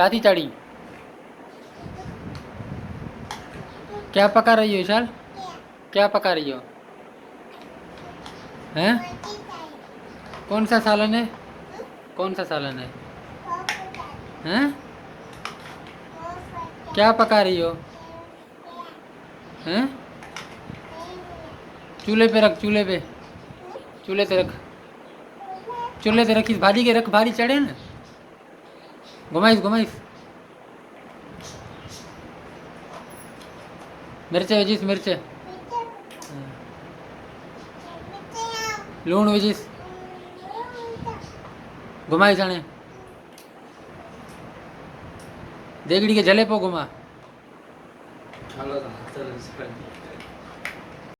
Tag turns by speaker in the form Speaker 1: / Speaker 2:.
Speaker 1: काती चाड़ी क्या पका रही हो विशाल? क्या पका रही हो? हैं? कौन सा सालन है? कौन सा सालन है? हैं? क्या पका रही हो? हैं? चूल्हे पे रख, चूल्हे पे, चूल्हे पे रख, चूल्हे पे रखी, भारी के रख, भारी चढ़े ना, घुमाइस घुमाइस। मिर्चे विजिस, मिर्चे लूण विजिस, घुमाई जाने, देगड़ी के जले पो घुमा।